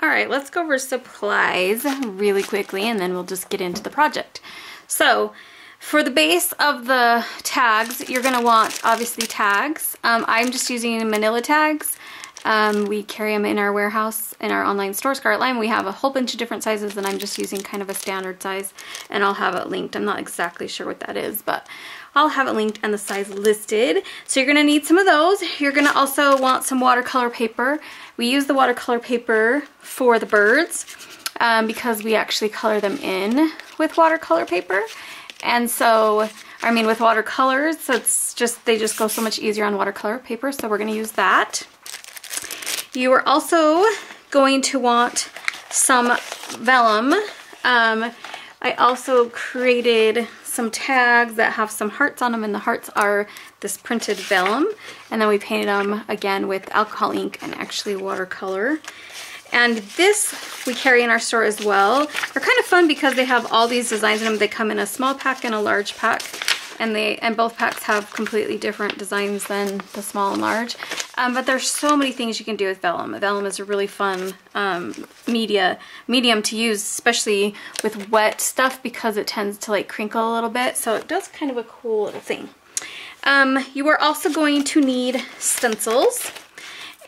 All right, let's go over supplies really quickly and then we'll just get into the project. So for the base of the tags, you're gonna want obviously tags. I'm just using manila tags. We carry them in our warehouse, in our online store, Scarlet Line. We have a whole bunch of different sizes and I'm just using kind of a standard size and I'll have it linked. I'm not exactly sure what that is, but I'll have it linked and the size listed. So you're gonna need some of those. You're gonna also want some watercolor paper. We use the watercolor paper for the birds because we actually color them in with watercolor paper. And so, I mean with watercolors, so it's just, they just go so much easier on watercolor paper, so we're gonna use that. You are also going to want some vellum. I also created some tags that have some hearts on them, and the hearts are this printed vellum, and then we painted them again with alcohol ink and actually watercolor. And this we carry in our store as well. They're kind of fun because they have all these designs in them. They come in a small pack and a large pack, and both packs have completely different designs than the small and large. But there's so many things you can do with vellum. Vellum is a really fun medium to use, especially with wet stuff because it tends to like crinkle a little bit. So it does kind of a cool little thing. You are also going to need stencils.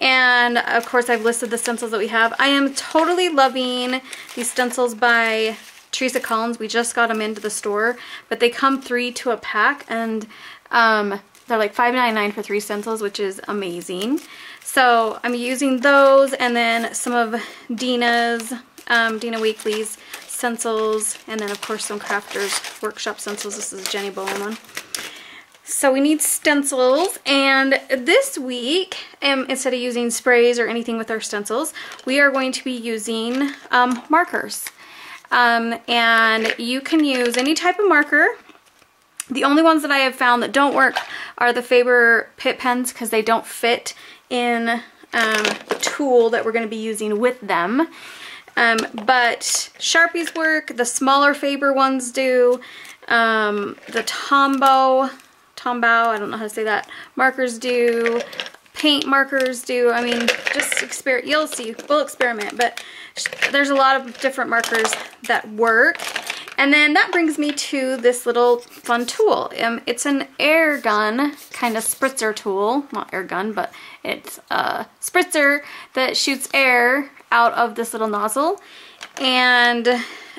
And of course I've listed the stencils that we have. I am totally loving these stencils by Teresa Collins. We just got them into the store, but they come 3 to a pack, and they're like $5.99 for 3 stencils, which is amazing. So I'm using those, and then some of Dina Weekly's stencils, and then of course some Crafters Workshop stencils. This is a Jenny Bowen one. So we need stencils, and this week, instead of using sprays or anything with our stencils, we are going to be using markers. And you can use any type of marker. The only ones that I have found that don't work are the Faber Pitt pens because they don't fit in the tool that we're going to be using with them. But Sharpies work, the smaller Faber ones do, the Tombow, I don't know how to say that, markers do, paint markers do. I mean, just experiment. You'll see. We'll experiment, but there's a lot of different markers that work. And then that brings me to this little fun tool. It's an air gun kind of spritzer tool. Not air gun, but it's a spritzer that shoots air out of this little nozzle. And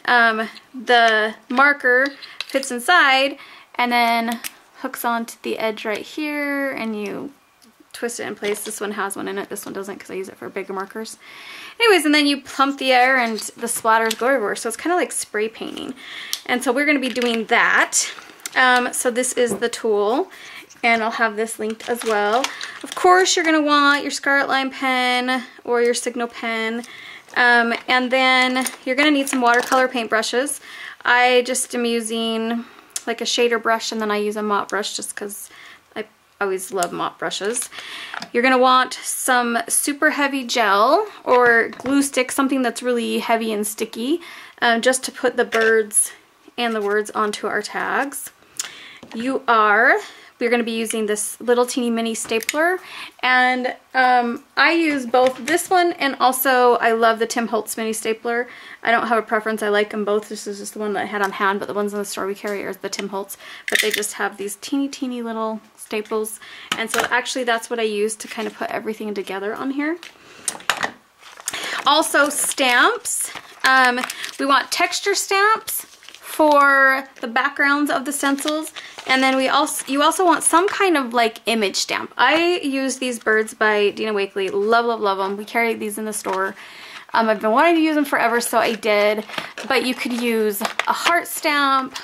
the marker fits inside and then hooks onto the edge right here, and you twist it in place. This one has one in it. This one doesn't because I use it for bigger markers. Anyways, and then you pump the air and the splatters go everywhere. So it's kind of like spray painting. And so we're going to be doing that. So this is the tool, and I'll have this linked as well. Of course, you're going to want your Scarlet Line pen or your Signal pen. And then you're going to need some watercolor paint brushes. I just am using like a shader brush, and then I use a mop brush just because I always love mop brushes. You're going to want some super heavy gel or glue stick, something that's really heavy and sticky, just to put the birds and the words onto our tags. We're going to be using this little teeny mini stapler, and I use both this one and also I love the Tim Holtz mini stapler. I don't have a preference. I like them both. This is just the one that I had on hand, but the ones in the store we carry are the Tim Holtz, but they just have these teeny little staples, and so actually that's what I use to kind of put everything together on here. Also stamps. We want texture stamps for the backgrounds of the stencils, and then you also want some kind of like image stamp. I use these birds by Dina Wakley. Love them. We carry these in the store. I've been wanting to use them forever, so I did. But you could use a heart stamp.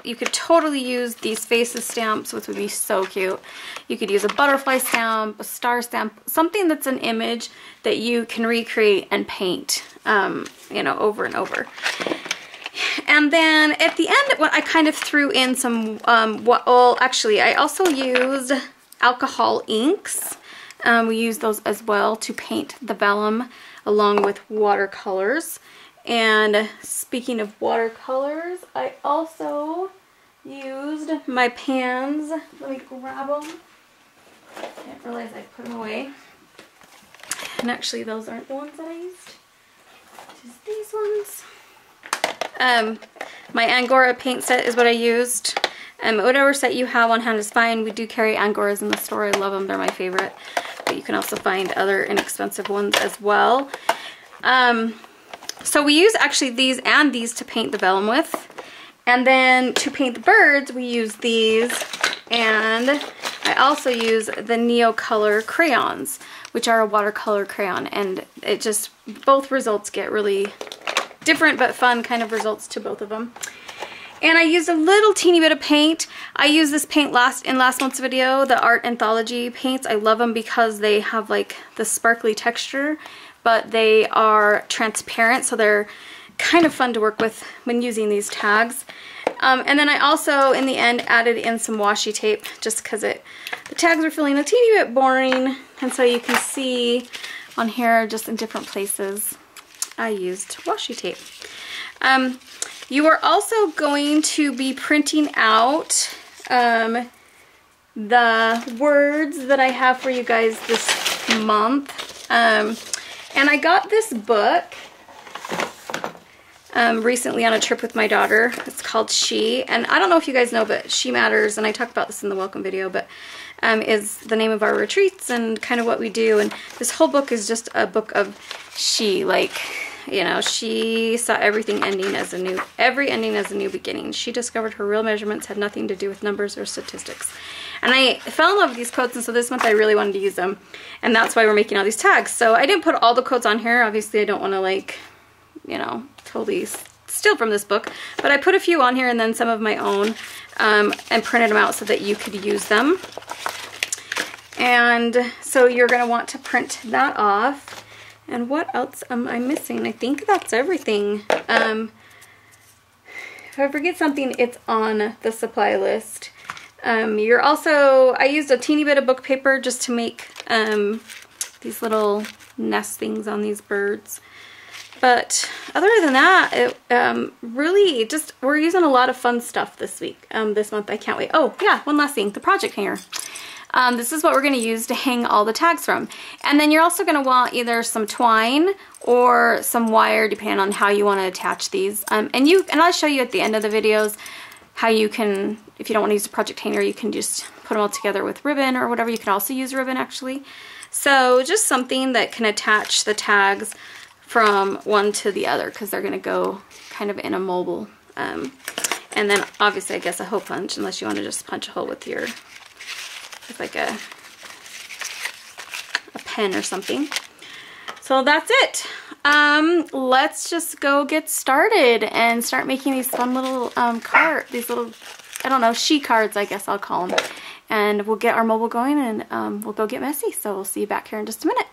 You could totally use these faces stamps, which would be so cute. You could use a butterfly stamp, a star stamp, something that's an image that you can recreate and paint, you know, over and over. And then at the end, I kind of threw in some, actually, I also used alcohol inks. We use those as well to paint the vellum along with watercolors. And speaking of watercolors, I also used my pans. Let me grab them. I didn't realize I put them away. And actually, those aren't the ones that I used. ones? My Angora paint set is what I used. Whatever set you have on hand is fine. We do carry Angoras in the store. I love them. They're my favorite. But you can also find other inexpensive ones as well. So we use actually these and these to paint the vellum with. And then to paint the birds, we use these. And I also use the Neocolor crayons, which are a watercolor crayon. And it just, both results get really different but fun kind of results to both of them. And I used a little teeny bit of paint. I used this paint in last month's video, the Art Anthology paints. I love them because they have like the sparkly texture, but they are transparent, so they're kind of fun to work with when using these tags. And then I also, in the end, added in some washi tape just because the tags are feeling a teeny bit boring, and so you can see on here just in different places I used washi tape. You are also going to be printing out the words that I have for you guys this month. And I got this book recently on a trip with my daughter. It's called She, and I don't know if you guys know, but She Matters, and I talked about this in the welcome video, but is the name of our retreats and kind of what we do. And this whole book is just a book of she, like, you know, she saw everything ending as every ending as a new beginning. She discovered her real measurements had nothing to do with numbers or statistics. And I fell in love with these quotes, and so this month I really wanted to use them. And that's why we're making all these tags. So I didn't put all the quotes on here. Obviously I don't want to, like, you know, totally steal from this book. But I put a few on here and then some of my own and printed them out so that you could use them. And so you're going to want to print that off. And what else am I missing? I think that's everything. If I forget something, it's on the supply list. I used a teeny bit of book paper just to make these little nest things on these birds. But other than that, really just, we're using a lot of fun stuff this week, this month. I can't wait. Oh yeah, one last thing, the project hanger. This is what we're going to use to hang all the tags from. And then you're also going to want either some twine or some wire, depending on how you want to attach these. And I'll show you at the end of the videos how you can, if you don't want to use a project hanger, you can just put them all together with ribbon or whatever. You can also use ribbon, actually. So just something that can attach the tags from one to the other, because they're going to go kind of in a mobile. And then obviously, I guess, a hole punch, unless you want to just punch a hole with your, like a pen or something. So that's it. Let's just go get started and start making these fun little these little, I don't know, she cards, I guess I'll call them. And we'll get our mobile going, and we'll go get messy. So we'll see you back here in just a minute.